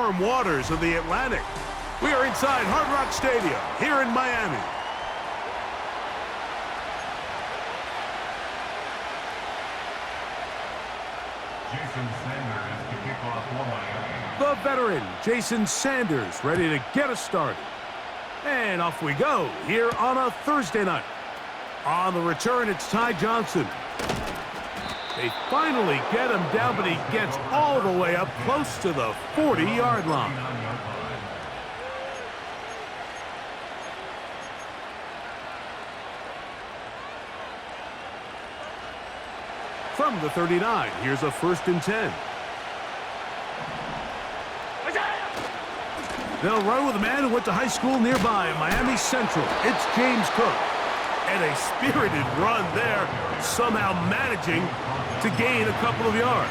warm waters of the Atlantic. We are inside Hard Rock Stadium here in Miami. The veteran, Jason Sanders, ready to get us started. And off we go here on a Thursday night. On the return, it's Ty Johnson. They finally get him down, but he gets all the way up close to the 40-yard line. From the 39, here's a 1st and 10. They'll run with a man who went to high school nearby in Miami Central. It's James Cook. And a spirited run there, somehow managing to gain a couple of yards.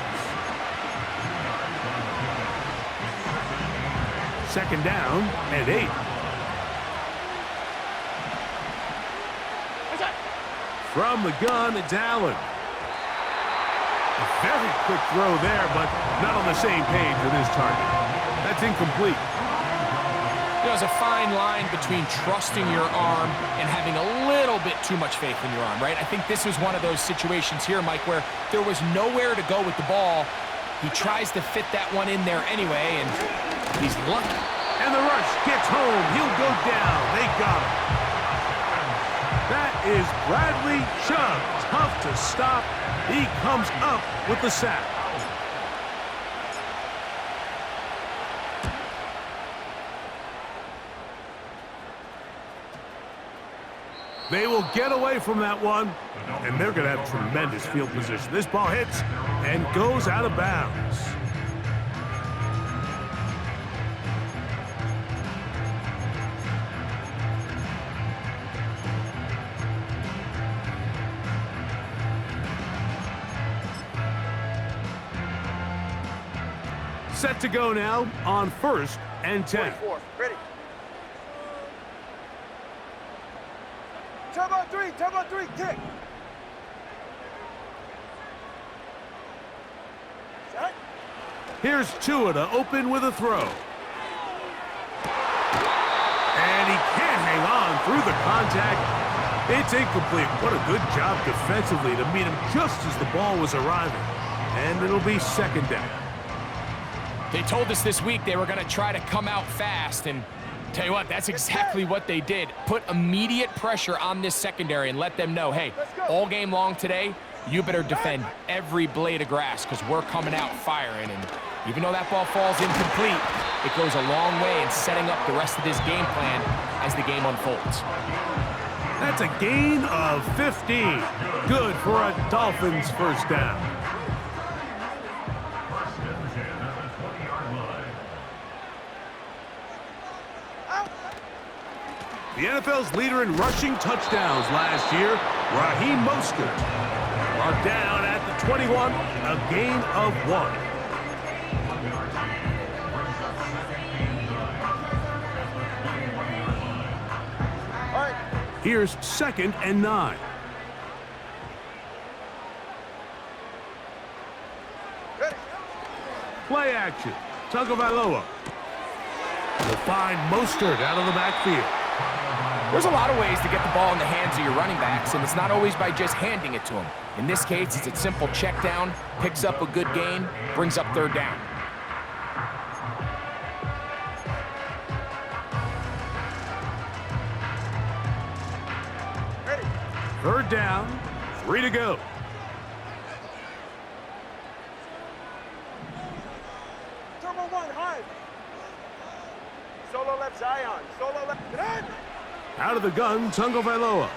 2nd down and 8. From the gun, it's Allen. A very quick throw there, but not on the same page with his target. That's incomplete. There's a fine line between trusting your arm and having a little bit too much faith in your arm, right? I think this was one of those situations here, Mike, where there was nowhere to go with the ball. He tries to fit that one in there anyway, and he's lucky. And the rush gets home. He'll go down. They got him. That is Bradley Chubb. Tough to stop. He comes up with the sack. They will get away from that one, and they're going to have tremendous field position. This ball hits and goes out of bounds. Set to go now on 1st and 10. 44, ready. Turbo 3, kick. Set. Here's Tua to open with a throw. And he can't hang on through the contact. It's incomplete. What a good job defensively to meet him just as the ball was arriving. And it'll be 2nd down. They told us this week they were going to try to come out fast, and tell you what, that's exactly what they did. Put immediate pressure on this secondary and let them know, hey, all game long today, you better defend every blade of grass because we're coming out firing. And even though that ball falls incomplete, it goes a long way in setting up the rest of this game plan as the game unfolds. That's a gain of 15. Good for a Dolphins 1st down. The NFL's leader in rushing touchdowns last year, Raheem Mostert. Brought down at the 21, a gain of 1. All right. Here's 2nd and 9. Ready. Play action. Tagovailoa will find Mostert out of the backfield. There's a lot of ways to get the ball in the hands of your running backs, and it's not always by just handing it to them. In this case, it's a simple check down, picks up a good gain, brings up 3rd down. Ready. 3rd down, 3 to go. Turbo 1, high. Solo left Zion. Solo left. Get in. Out of the gun, Tagovailoa.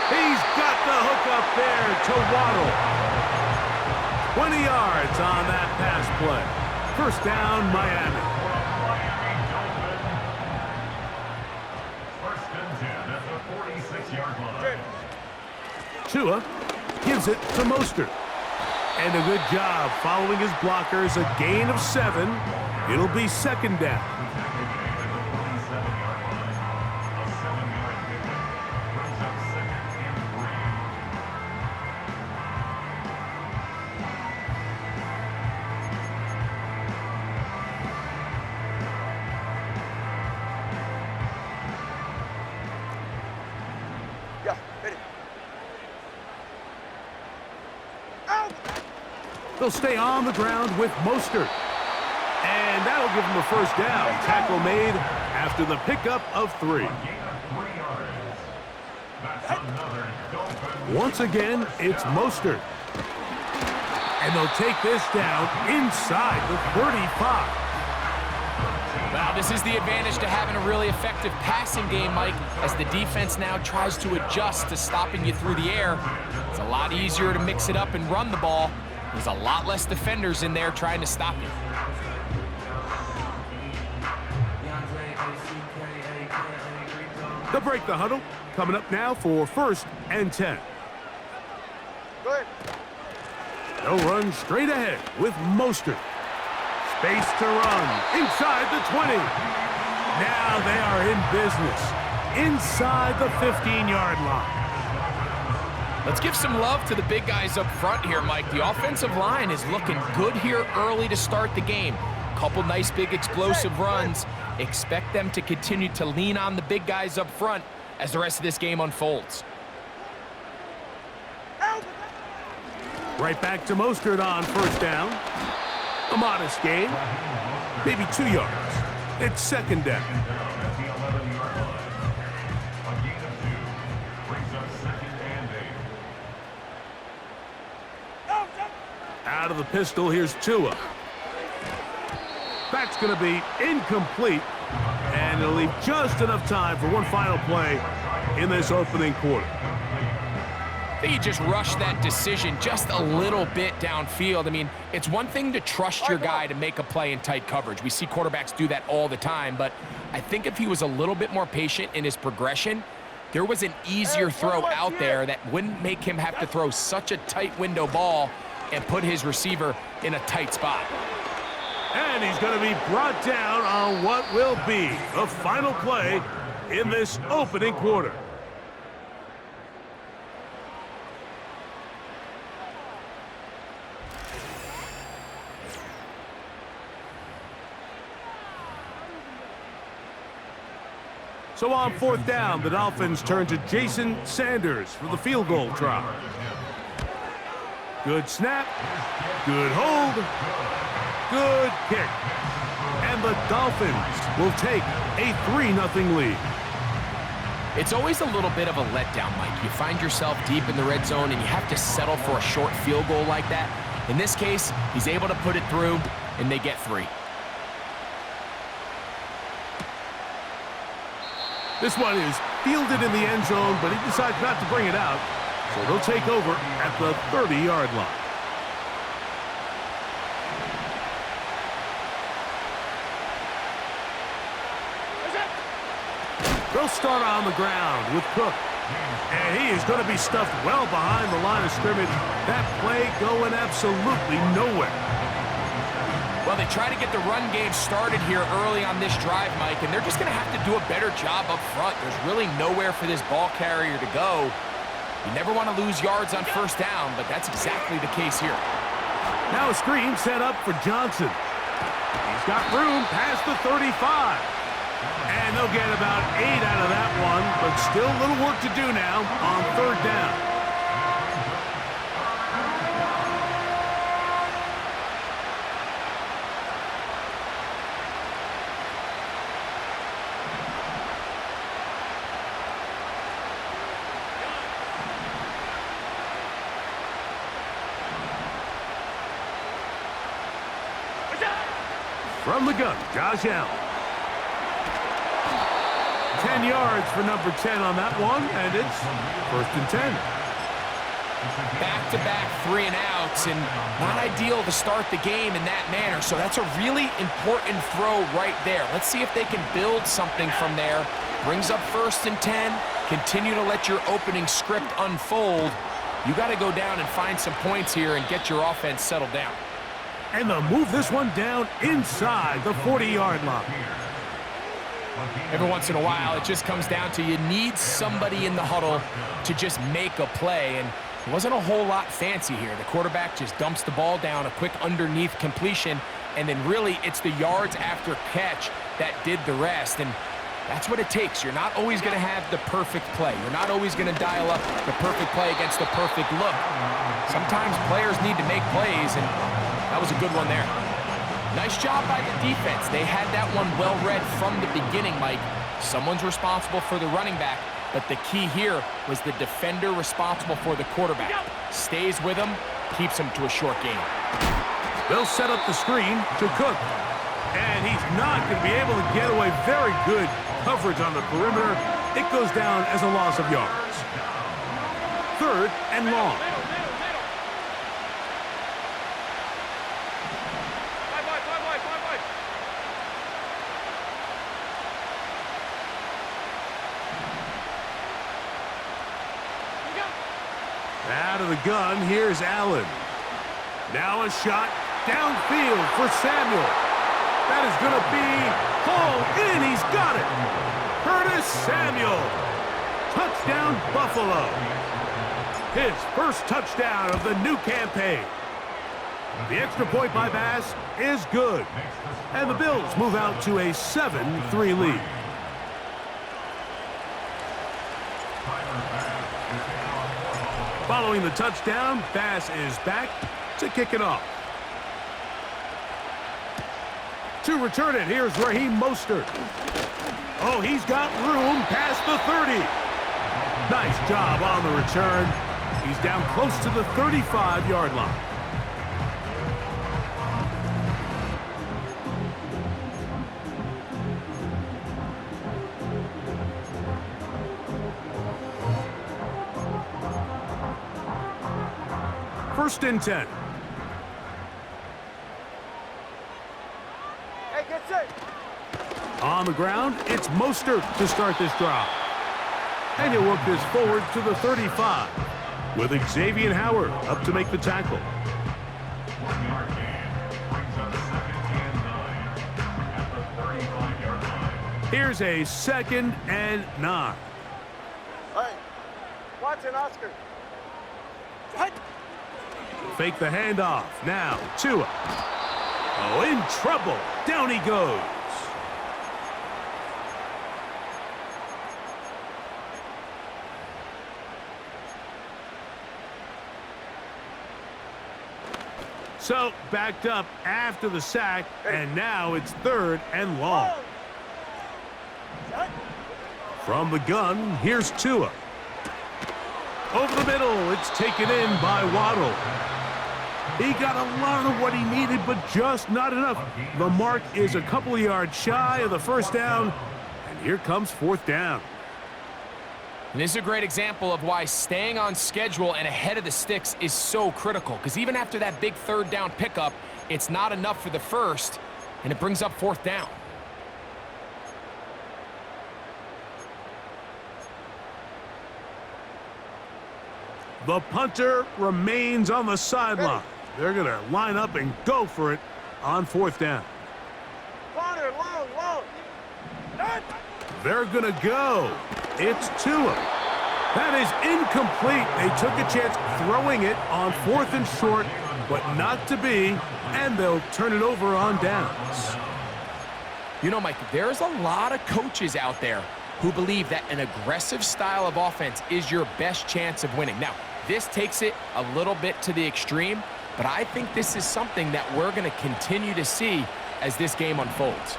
He's got the hook up there to Waddle. 20 yards on that pass play. 1st down, Miami. 1st and 10 at the 46-yard line. Tua gives it to Mostert. And a good job following his blockers. A gain of 7. It'll be 2nd down. They'll stay on the ground with Mostert. And that'll give them a first down. Tackle made after the pickup of 3. Once again, it's Mostert. And they'll take this down inside the 35. Well, this is the advantage to having a really effective passing game, Mike, as the defense now tries to adjust to stopping you through the air. It's a lot easier to mix it up and run the ball. There's a lot less defenders in there trying to stop you. They'll break the huddle. Coming up now for 1st and 10. Go ahead. They'll run straight ahead with Mostert. Space to run inside the 20. Now they are in business inside the 15-yard line. Let's give some love to the big guys up front here, Mike. The offensive line is looking good here early to start the game. Couple nice big explosive runs. Expect them to continue to lean on the big guys up front as the rest of this game unfolds. Right back to Mostert on 1st down. A modest gain, maybe 2 yards. It's 2nd down. Out of the pistol, here's Tua. That's going to be incomplete, and it'll leave just enough time for one final play in this opening quarter. I think he just rushed that decision just a little bit downfield. I mean, it's one thing to trust your guy to make a play in tight coverage. We see quarterbacks do that all the time, but I think if he was a little bit more patient in his progression, there was an easier throw out there that wouldn't make him have to throw such a tight window ball and put his receiver in a tight spot. And he's going to be brought down on what will be the final play in this opening quarter. So on 4th down, the Dolphins turn to Jason Sanders for the field goal try. Good snap, good hold, good kick. And the Dolphins will take a 3-0 lead. It's always a little bit of a letdown, Mike. You find yourself deep in the red zone and you have to settle for a short field goal like that. In this case, he's able to put it through, and they get 3. This one is fielded in the end zone, but he decides not to bring it out. So they'll take over at the 30-yard line. They'll start on the ground with Cook. And he is going to be stuffed well behind the line of scrimmage. That play going absolutely nowhere. Well, they try to get the run game started here early on this drive, Mike, and they're just going to have to do a better job up front. There's really nowhere for this ball carrier to go. You never want to lose yards on 1st down, but that's exactly the case here. Now a screen set up for Johnson. He's got room past the 35. And they'll get about 8 out of that one, but still a little work to do now on 3rd down. From the gun, Josh Allen. 10 yards for number 10 on that one, and it's 1st and 10. Back-to-back 3 and outs, and not ideal to start the game in that manner. So that's a really important throw right there. Let's see if they can build something from there. Brings up 1st and 10. Continue to let your opening script unfold. You got to go down and find some points here and get your offense settled down. And they'll move this one down inside the 40-yard line. Every once in a while, it just comes down to you need somebody in the huddle to just make a play, and it wasn't a whole lot fancy here. The quarterback just dumps the ball down, a quick underneath completion, and then really it's the yards after catch that did the rest. And That's what it takes. You're not always going to have the perfect play. You're not always going to dial up the perfect play against the perfect look. Sometimes players need to make plays, and that was a good one there. Nice job by the defense. They had that one well read from the beginning, Mike. Someone's responsible for the running back, but the key here was the defender responsible for the quarterback. Stays with him, keeps him to a short gain. They'll set up the screen to Cook. And he's not going to be able to get away. Very good coverage on the perimeter. It goes down as a loss of yards. 3rd and long. Out of the gun, here's Allen. Now a shot downfield for Samuel. That is going to be hauled in. He's got it. Curtis Samuel. Touchdown, Buffalo. His first touchdown of the new campaign. The extra point by Bass is good. And the Bills move out to a 7-3 lead. Following the touchdown, Bass is back to kick it off. To return it, here's Raheem Mostert. Oh, he's got room past the 30. Nice job on the return. He's down close to the 35-yard line. First and 10. Hey, get set. On the ground, it's Mostert to start this drive. And he'll work this forward to the 35 with Xavier Howard up to make the tackle. 1-yard gain brings up 2nd and 9 at the 35-yard line. Here's a 2nd and 9. Hey, Watson, Oscar. Hut. Fake the handoff. Now, Tua. Oh, in trouble. Down he goes. So, backed up after the sack, and now it's 3rd and long. From the gun, here's Tua. Over the middle, it's taken in by Waddle. He got a lot of what he needed, but just not enough. The mark is a couple of yards shy of the first down, and here comes 4th down. And this is a great example of why staying on schedule and ahead of the sticks is so critical, because even after that big 3rd down pickup, it's not enough for the first, and it brings up 4th down. The punter remains on the sideline. They're going to line up and go for it on 4th down. Corner, long. They're going to go. It's Tua. That is incomplete. They took a chance throwing it on 4th and short, but not to be, and they'll turn it over on downs. You know, Mike, there's a lot of coaches out there who believe that an aggressive style of offense is your best chance of winning. Now, this takes it a little bit to the extreme, but I think this is something that we're going to continue to see as this game unfolds.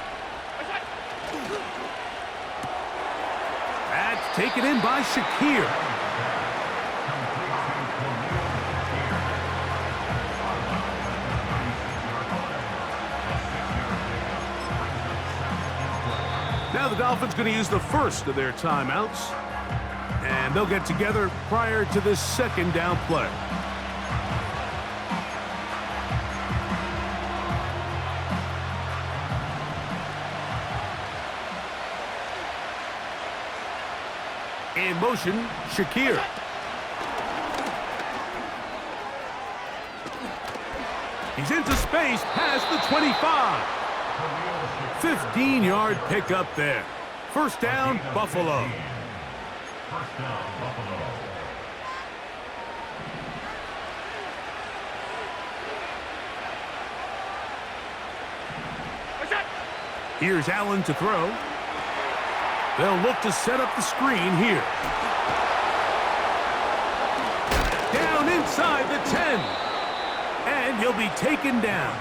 That's taken in by Shakir. Now the Dolphins going to use the first of their timeouts, and they'll get together prior to this 2nd down play. In motion, Shakir. He's into space past the 25. 15-yard pickup there. First down, Buffalo. First down, Buffalo. Here's Allen to throw. They'll look to set up the screen here. Down inside the 10. And he'll be taken down.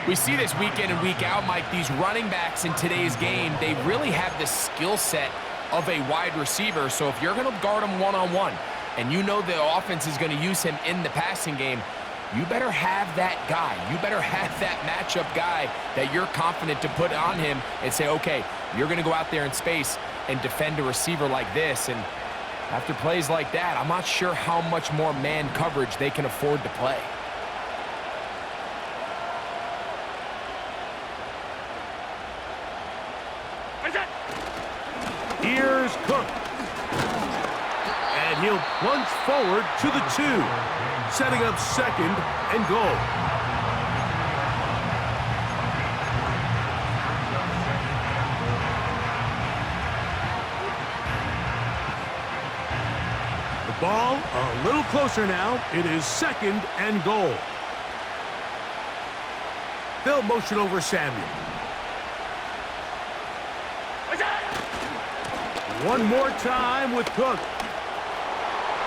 We see this week in and week out, Mike, these running backs in today's game, they really have the skill set of a wide receiver. So if you're going to guard him one-on-one and you know the offense is going to use him in the passing game, you better have that guy. You better have that matchup guy that you're confident to put on him and say, okay, you're going to go out there in space and defend a receiver like this. And after plays like that, I'm not sure how much more man coverage they can afford to play. Here's Cook. And he'll plunge forward to the 2, setting up second and goal. The ball a little closer now. It is second and goal. They'll motion over Samuel. One more time with Cook.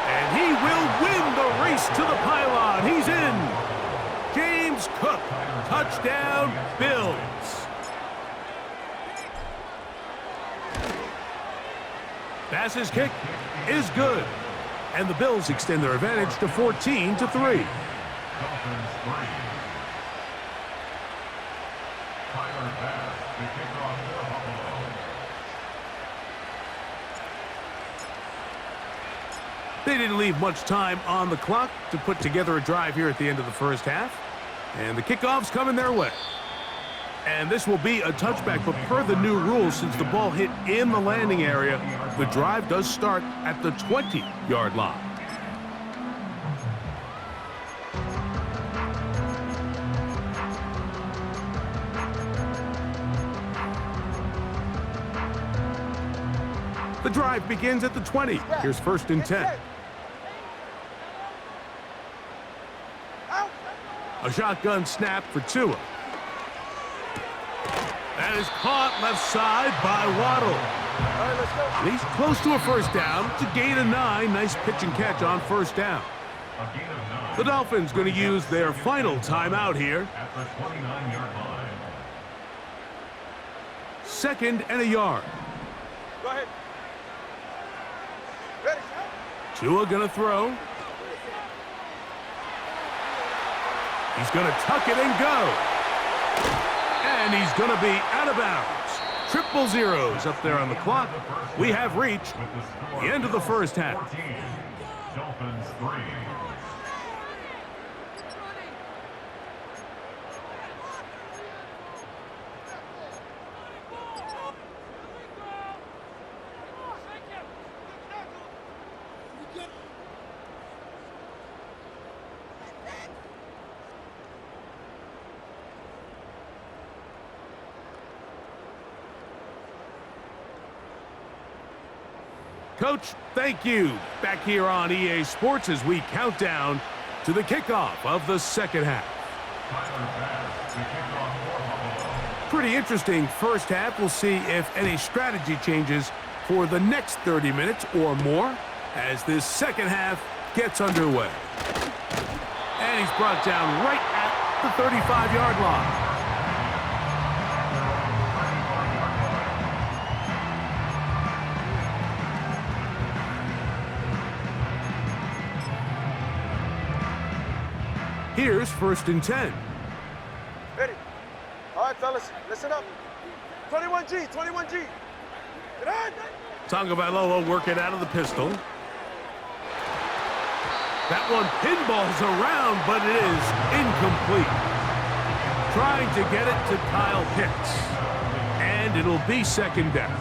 And he will win the race to the pylon. He's in. James Cook. Touchdown, Bills. Pass's kick is good. And the Bills extend their advantage to 14-3. Dolphins 3. Tyler Bass to kick off for Buffalo. They didn't leave much time on the clock to put together a drive here at the end of the first half. And the kickoff's coming their way. And this will be a touchback, but per the new rules, since the ball hit in the landing area, the drive does start at the 20-yard line. The drive begins at the 20. Here's first and 10. A shotgun snap for Tua. That is caught left side by Waddle. All right, let's go. And he's close to a first down. It's a gain of 9. Nice pitch and catch on first down. A gain of 9 The Dolphins going to use their final timeout here. at the 29-yard line. Second and a yard. Go ahead. Ready? Tua going to throw. He's going to tuck it and go. And he's going to be out of bounds. Triple zeros up there on the clock. We have reached the end of the first half. 14. Dolphins 3. Coach, thank you. Back here on EA Sports as we count down to the kickoff of the second half. Tyler Bass to kick off for Buffalo. Pretty interesting first half. We'll see if any strategy changes for the next 30 minutes or more as this second half gets underway. And he's brought down right at the 35-yard line. Here's first and 10. Ready? All right, fellas, listen up. 21G, 21G. Get on. Tagovailoa working out of the pistol. That one pinballs around, but it is incomplete. Trying to get it to Kyle Pitts. And it'll be second down.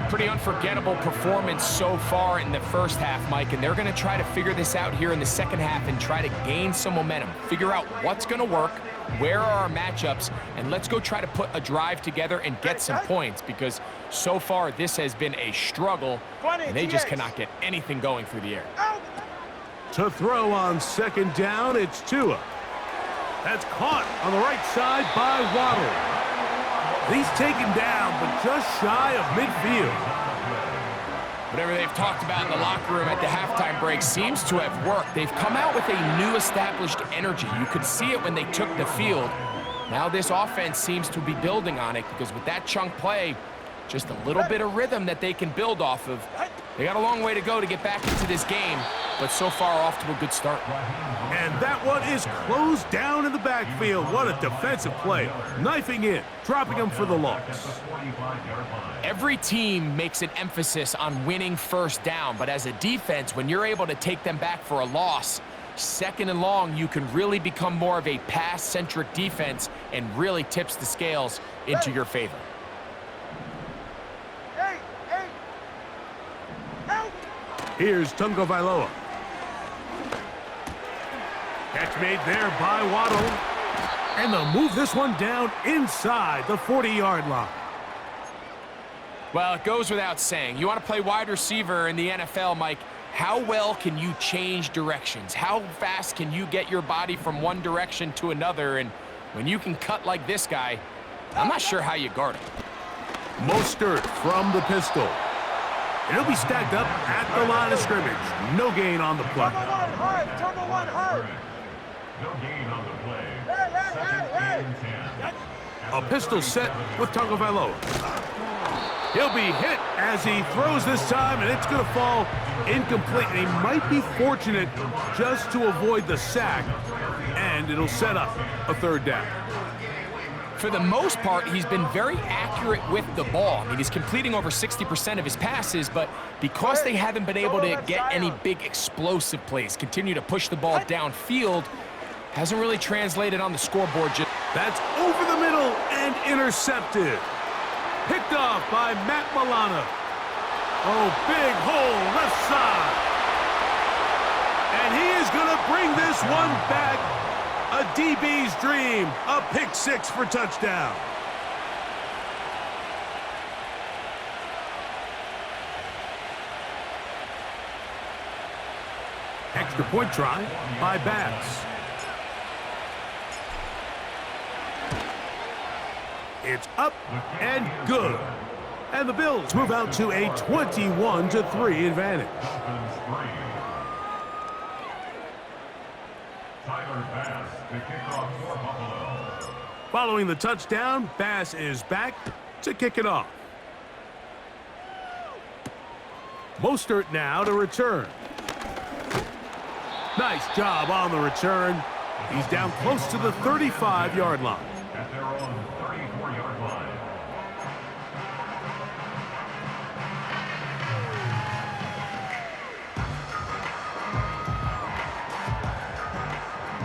Pretty unforgettable performance so far in the first half, Mike, and they're going to try to figure this out here in the second half and try to gain some momentum, figure out what's going to work, where are our matchups, and let's go try to put a drive together and get some points, because so far this has been a struggle, and they just cannot get anything going through the air. To throw on second down, it's Tua. That's caught on the right side by Waddle. He's taken down, but just shy of midfield. Whatever they've talked about in the locker room at the halftime break seems to have worked. They've come out with a new established energy. You could see it when they took the field. Now this offense seems to be building on it because with that chunk play, just a little bit of rhythm that they can build off of. They got a long way to go to get back into this game, but so far off to a good start. And that one is closed down in the backfield. What a defensive play. Knifing in, dropping him for the loss. Every team makes an emphasis on winning first down, but as a defense, when you're able to take them back for a loss, second and long, you can really become more of a pass-centric defense and really tips the scales into your favor. Here's Tungo Vailoa. Catch made there by Waddle. And they'll move this one down inside the 40-yard line. Well, it goes without saying. You want to play wide receiver in the NFL, Mike, how well can you change directions? How fast can you get your body from one direction to another? And when you can cut like this guy, I'm not sure how you guard him. Mostert from the pistol. And he'll be stacked up at the line of scrimmage. No gain on the play. Turbo one, hard. No gain on the play. Hey. 10. A pistol set with Tungo Vailoa. He'll be hit as he throws this time, and it's going to fall incomplete. And he might be fortunate just to avoid the sack, and it'll set up a third down. For the most part, he's been very accurate with the ball. I mean, he's completing over 60% of his passes, but because they haven't been able to get any big explosive plays, continue to push the ball downfield, hasn't really translated on the scoreboard. That's over the middle and intercepted. Picked off by Matt Milano. Oh, big hole left side. And he is going to bring this one back. A DB's dream. A pick six for touchdown. Extra point try by Bass. It's up and good. And the Bills move out to a 21-3 advantage. Following the touchdown, Bass is back to kick it off. Mostert now to return. Nice job on the return. He's down close to the 35-yard line. At their own 34-yard line.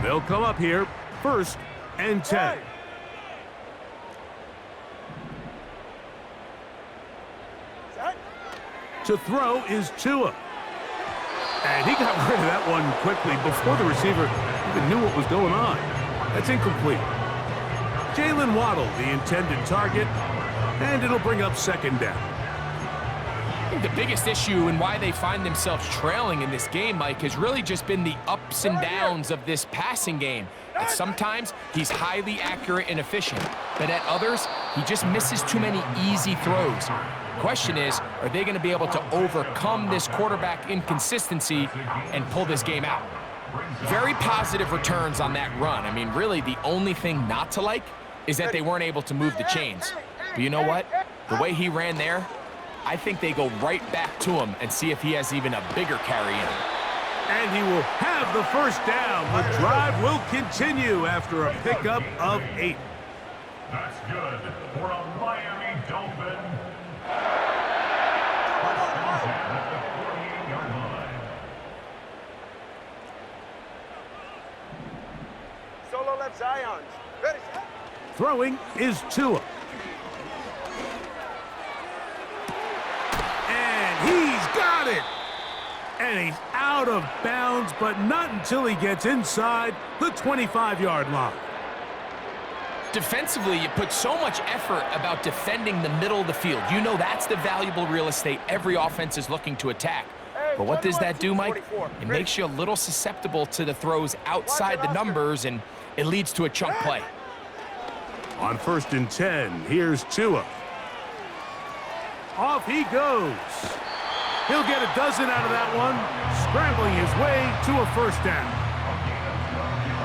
They'll come up here, 1st and 10. To throw is Tua. And he got rid of that one quickly before the receiver even knew what was going on. That's incomplete. Jalen Waddle, the intended target, and it'll bring up 2nd down. I think the biggest issue and why they find themselves trailing in this game, Mike, has really just been the ups and downs of this passing game. And sometimes he's highly accurate and efficient, but at others, he just misses too many easy throws. The question is, are they going to be able to overcome this quarterback inconsistency and pull this game out? Very positive returns on that run. I mean, really, the only thing not to like is that they weren't able to move the chains. But you know what? The way he ran there, I think they go right back to him and see if he has even a bigger carry in him. And he will have the 1st down. The drive will continue after a pickup of 8. That's good for a Miami Dolphin. At the 48-yard line. Solo left Zion. Ready, set. Throwing is Tua. And he's got it. And he's out of bounds, but not until he gets inside the 25-yard line. Defensively, you put so much effort about defending the middle of the field. You know that's the valuable real estate every offense is looking to attack. But what does that do, Mike? It makes you a little susceptible to the throws outside the numbers, and it leads to a chunk play. On 1st and 10, here's Tua. Off he goes. He'll get a dozen out of that one, scrambling his way to a first down.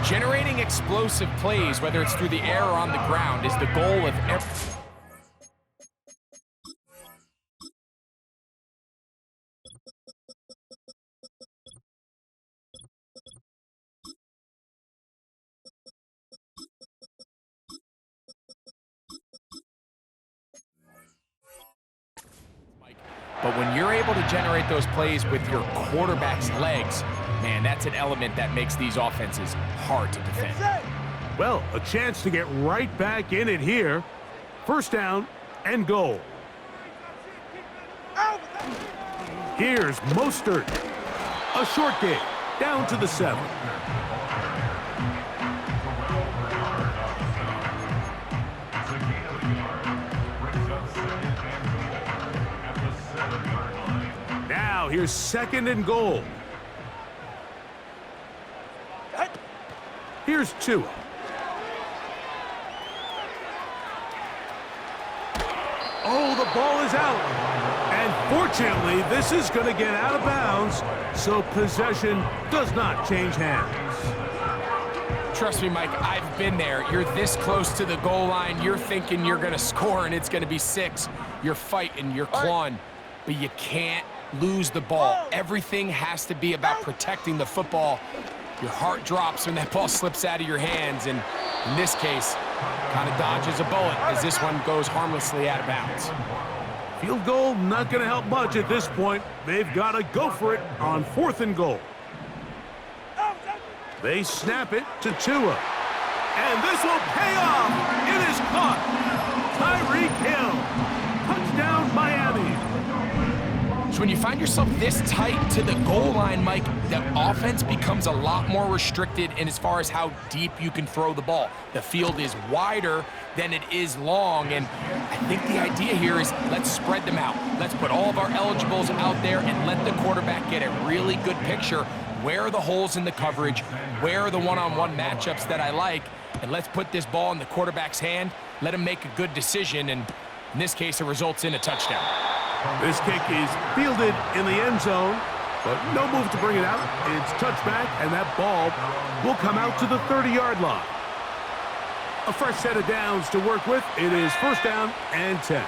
Generating explosive plays, whether it's through the air or on the ground, is the goal of every... But when you're able to generate those plays with your quarterback's legs, man, that's an element that makes these offenses hard to defend. Well, a chance to get right back in it here. First down and goal. Here's Mostert. A short game, down to the 7. Now here's 2nd and goal. Here's Tua. Oh, the ball is out. And fortunately, this is going to get out of bounds, so possession does not change hands. Trust me, Mike, I've been there. You're this close to the goal line. You're thinking you're going to score, and it's going to be 6. You're fighting, you're clawing, but you can't lose the ball. Everything has to be about protecting the football. Your heart drops when that ball slips out of your hands, and in this case, kind of dodges a bullet as this one goes harmlessly out of bounds. Field goal not going to help much at this point. They've got to go for it on 4th and goal. They snap it to Tua. And this will pay off. It is caught. Tyreek Hill. Touchdown, Miami. So when you find yourself this tight to the goal line, Mike, the offense becomes a lot more restricted in as far as how deep you can throw the ball. The field is wider than it is long, and I think the idea here is let's spread them out. Let's put all of our eligibles out there and let the quarterback get a really good picture. Where are the holes in the coverage? Where are the one-on-one matchups that I like? And let's put this ball in the quarterback's hand, let him make a good decision, and in this case, it results in a touchdown. This kick is fielded in the end zone, but no move to bring it out. It's touchback, and that ball will come out to the 30-yard line. A fresh set of downs to work with. It is 1st down and 10.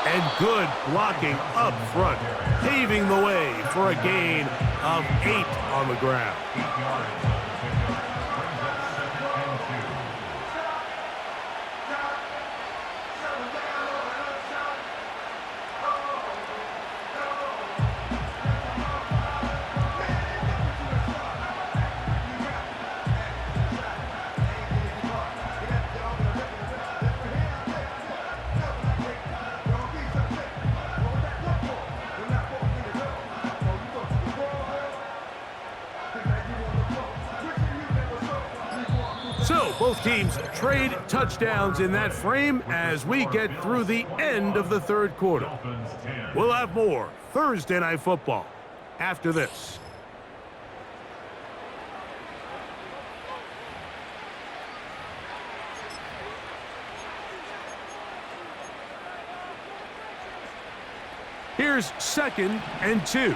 And good blocking up front, paving the way for a gain of 8 on the ground. So both teams trade touchdowns in that frame as we get through the end of the 3rd quarter. We'll have more Thursday Night Football after this. Here's 2nd and 2.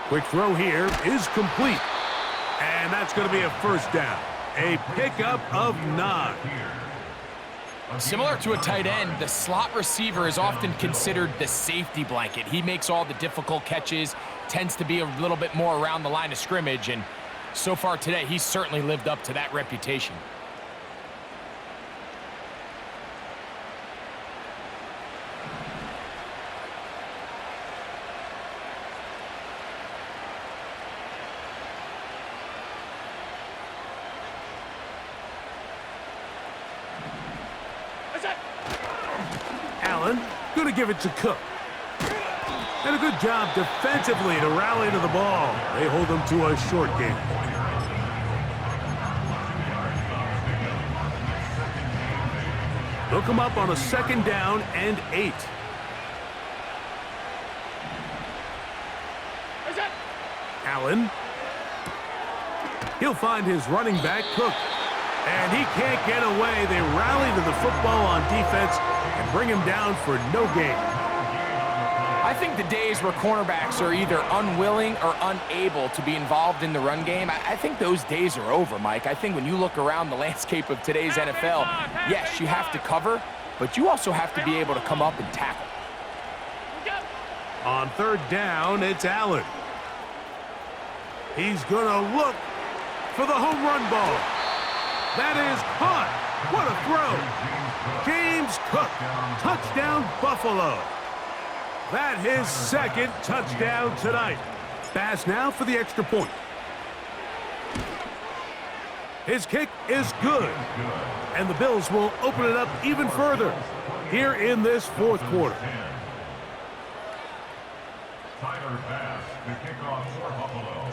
Quick throw here is complete. And that's going to be a first down. A pickup of 9. Similar to a tight end, the slot receiver is often considered the safety blanket. He makes all the difficult catches, tends to be a little bit more around the line of scrimmage, and so far today, he's certainly lived up to that reputation. Allen going to give it to Cook. And a good job defensively to rally to the ball. They hold them to a short game. They'll come up on a 2nd down and 8. Allen. He'll find his running back, Cook. And he can't get away. They rally to the football on defense and bring him down for no gain. I think the days where cornerbacks are either unwilling or unable to be involved in the run game, I think those days are over, Mike. I think when you look around the landscape of today's NFL, yes, you have to cover, but you also have to be able to come up and tackle. On 3rd down, it's Allen. He's going to look for the home run ball. That is caught. What a throw. James Cook, touchdown Buffalo. That his 2nd touchdown tonight. Bass now for the extra point. His kick is good. And the Bills will open it up even further here in this 4th quarter. Tyler Bass, the kickoff for Buffalo.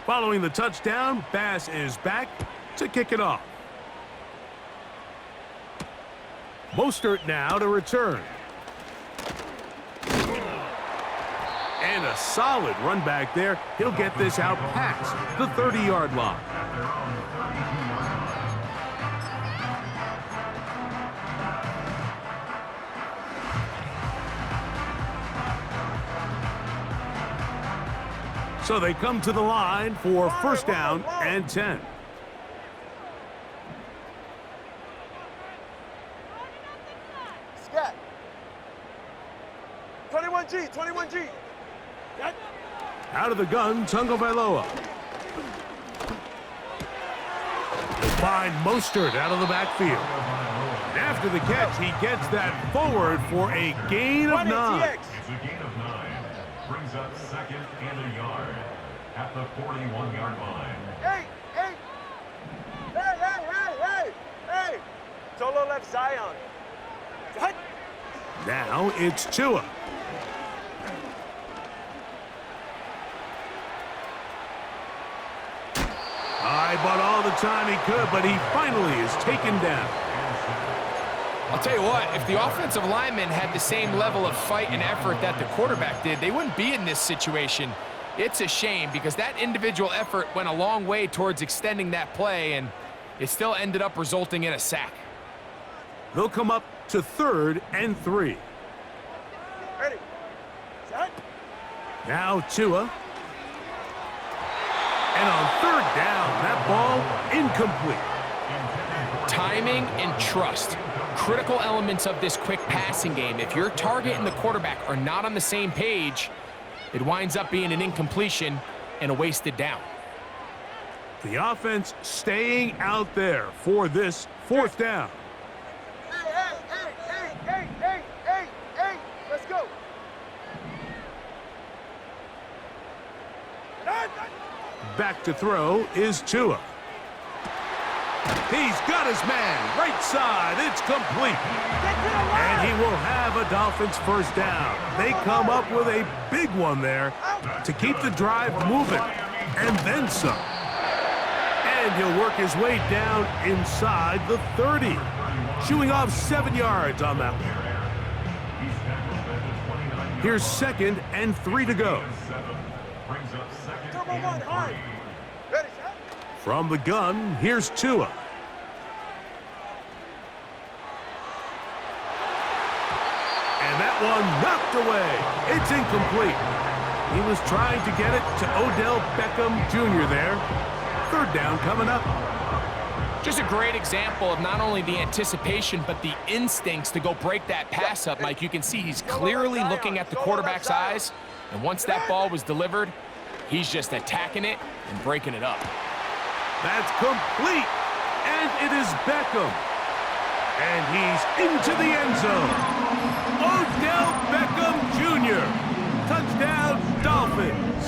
Following the touchdown, Bass is back to kick it off. Mostert now to return. And a solid run back there. He'll get this out past the 30-yard line. So they come to the line for 1st down and 10. Scat. 21G, 21G. Out of the gun, Tagovailoa. He'll find Mostert out of the backfield. And after the catch, he gets that forward for a gain of 9. It's a gain of 9. Brings up 2nd and a yard at the 41-yard line. Hey! Solo left Zion. Now it's Tua. Eyeballed all the time he could, but he finally is taken down. I'll tell you what, if the offensive lineman had the same level of fight and effort that the quarterback did, they wouldn't be in this situation. It's a shame because that individual effort went a long way towards extending that play, and it still ended up resulting in a sack. They'll come up to 3rd and 3. Ready. Set. Now Tua. And on 3rd down, that ball incomplete. Timing and trust, critical elements of this quick passing game. If your target and the quarterback are not on the same page, it winds up being an incompletion and a wasted down. The offense staying out there for this 4th down. Hey, let's go. Back to throw is Tua. He's got his man, right side, it's complete. And he will have a Dolphins 1st down. They come up with a big one there to keep the drive moving, and then some. And he'll work his way down inside the 30. Shooing off 7 yards on that one. Here's 2nd and 3 to go. Ready, From the gun, here's Tua. And that one knocked away. It's incomplete. He was trying to get it to Odell Beckham Jr. there. 3rd down coming up. Just a great example of not only the anticipation, but the instincts to go break that pass up, Mike. You can see he's clearly looking at the quarterback's eyes, and once that ball was delivered, he's just attacking it and breaking it up. That's complete, and it is Beckham. And he's into the end zone. Odell Beckham Jr. Touchdown, Dolphins.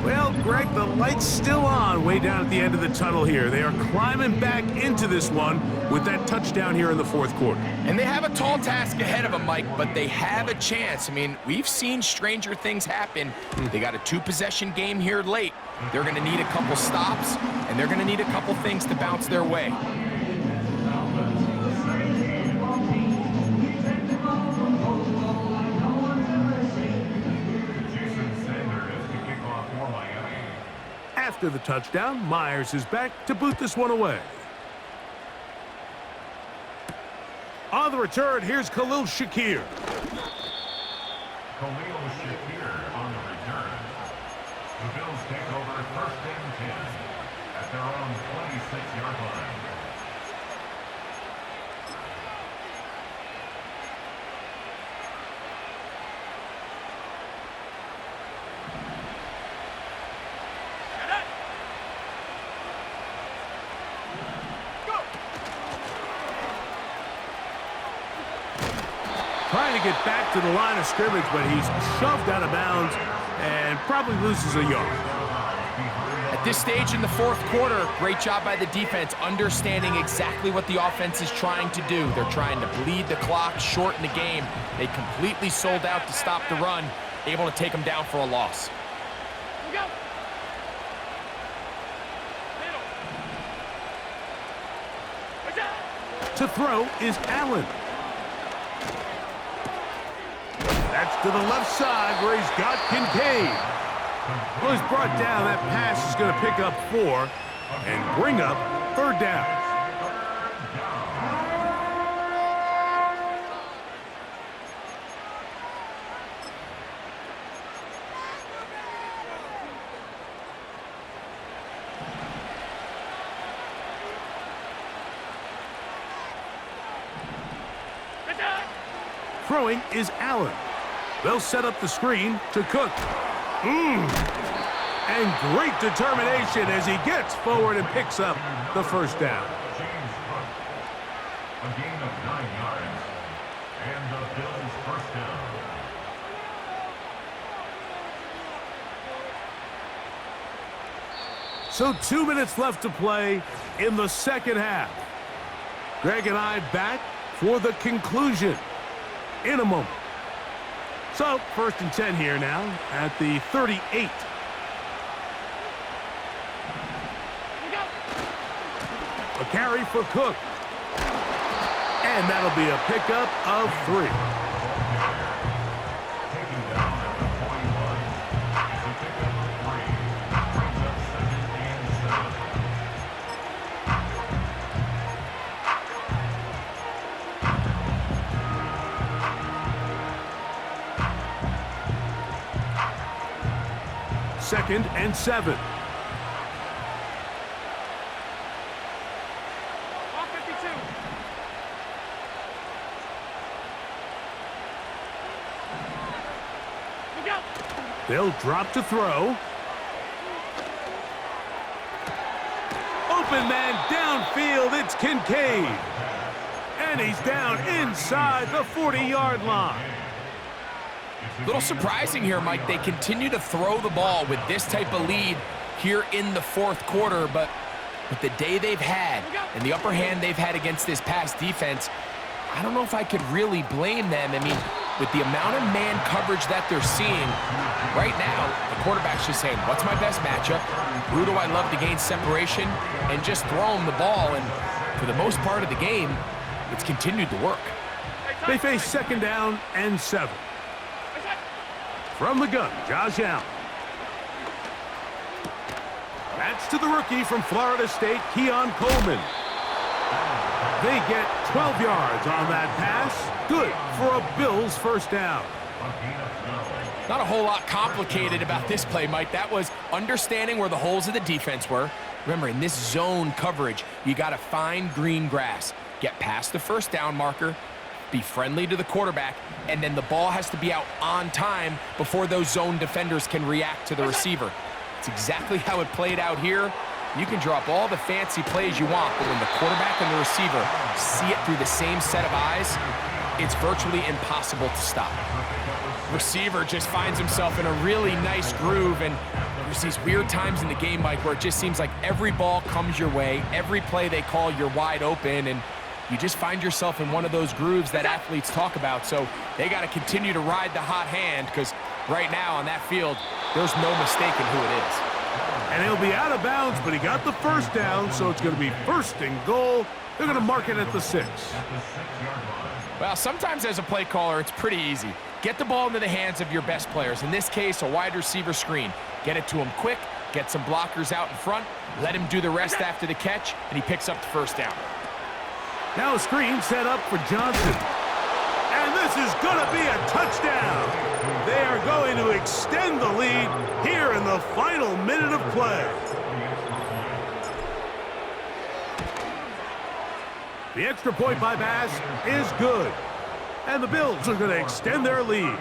Well, Greg, the light's still on way down at the end of the tunnel here. They are climbing back into this one with that touchdown here in the fourth quarter. And they have a tall task ahead of them, Mike, but they have a chance. I mean, we've seen stranger things happen. They got a 2-possession game here late. They're going to need a couple stops, and they're going to need a couple things to bounce their way. After the touchdown, Myers is back to boot this one away. On the return, here's Khalil Shakir. Khalil Shakir on the return. The Bills take over first and 10 at their own 26-yard line. Trying to get back to the line of scrimmage, but he's shoved out of bounds and probably loses a yard. At this stage in the fourth quarter, great job by the defense, understanding exactly what the offense is trying to do. They're trying to bleed the clock, shorten the game. They completely sold out to stop the run, able to take them down for a loss. To throw is Allen. That's to the left side where he's got Kincaid. Well, he's brought down. That pass is going to pick up 4 and bring up third down. Throwing is Allen. They'll set up the screen to Cook. And great determination as he gets forward and picks up the first down. A gain of 9 yards. And the Bills first down. So 2 minutes left to play in the second half. Greg and I back for the conclusion in a moment. So, first and 10 here now at the 38. A carry for Cook. And that'll be a pickup of 3. Taking down at the 41 is a pickup of 3. Brings up second and 7. Second and 7. They'll drop to throw. Open man downfield. It's Kincaid. And he's down inside the 40-yard line. A little surprising here, Mike. They continue to throw the ball with this type of lead here in the fourth quarter, but with the day they've had and the upper hand they've had against this pass defense, I don't know if I could really blame them. I mean, with the amount of man coverage that they're seeing, right now, the quarterback's just saying, what's my best matchup? Who do I love to gain separation? And just throw them the ball, and for the most part of the game, it's continued to work. They face second down and 7. From the gun, Josh Allen. That's to the rookie from Florida State, Keon Coleman. They get 12 yards on that pass. Good for a Bills first down. Not a whole lot complicated about this play, Mike. That was understanding where the holes of the defense were. Remember, in this zone coverage, you got to find green grass. Get past the first down marker, be friendly to the quarterback, and then the ball has to be out on time before those zone defenders can react to the receiver. It's exactly how it played out here. You can draw up all the fancy plays you want, but when the quarterback and the receiver see it through the same set of eyes, it's virtually impossible to stop. Receiver just finds himself in a really nice groove and There's these weird times in the game, Mike, where it just seems like every ball comes your way, every play they call, you're wide open, and you just find yourself in one of those grooves that athletes talk about. So they got to continue to ride the hot hand, because right now on that field, there's no mistaking who it is. And he'll be out of bounds, but he got the first down, so it's going to be 1st and goal. They're going to mark it at the 6. Well, sometimes as a play caller, it's pretty easy. Get the ball into the hands of your best players. In this case, a wide receiver screen. Get it to him quick, get some blockers out in front, let him do the rest after the catch, and he picks up the first down. Now a screen set up for Johnson. And this is going to be a touchdown. They are going to extend the lead here in the final minute of play. The extra point by Bass is good. And the Bills are going to extend their lead.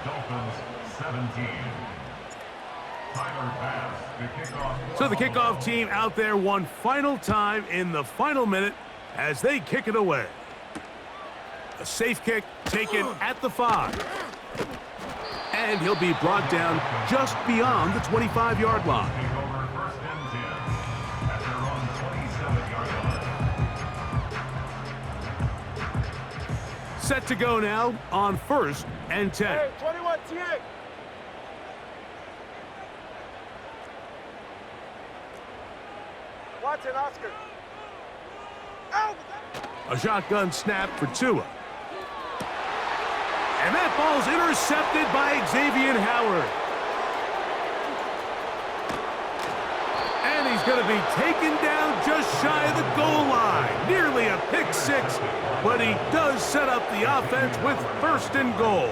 Dolphins 17. Tyler Bass, the kickoff. So the kickoff team out there one final time in the final minute as they kick it away. A safe kick taken at the 5. And he'll be brought down just beyond the 25-yard line. Take over 1st and 10 at their own 27-yard line. Set to go now on 1st and 10. Hey, 21, TH. Watson, Oscar. Out! A shotgun snap for Tua. And that ball's intercepted by Xavier Howard. And he's going to be taken down just shy of the goal line. Nearly a pick 6, but he does set up the offense with 1st and goal.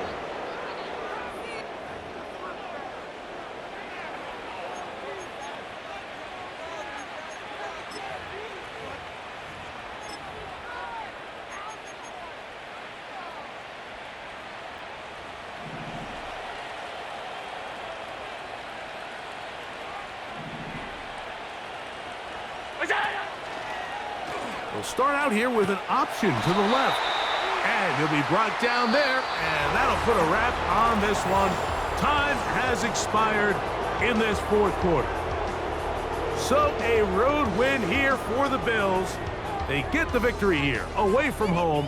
We'll start out here with an option to the left. And he'll be brought down there, and that'll put a wrap on this one. Time has expired in this 4th quarter. So a road win here for the Bills. They get the victory here, away from home.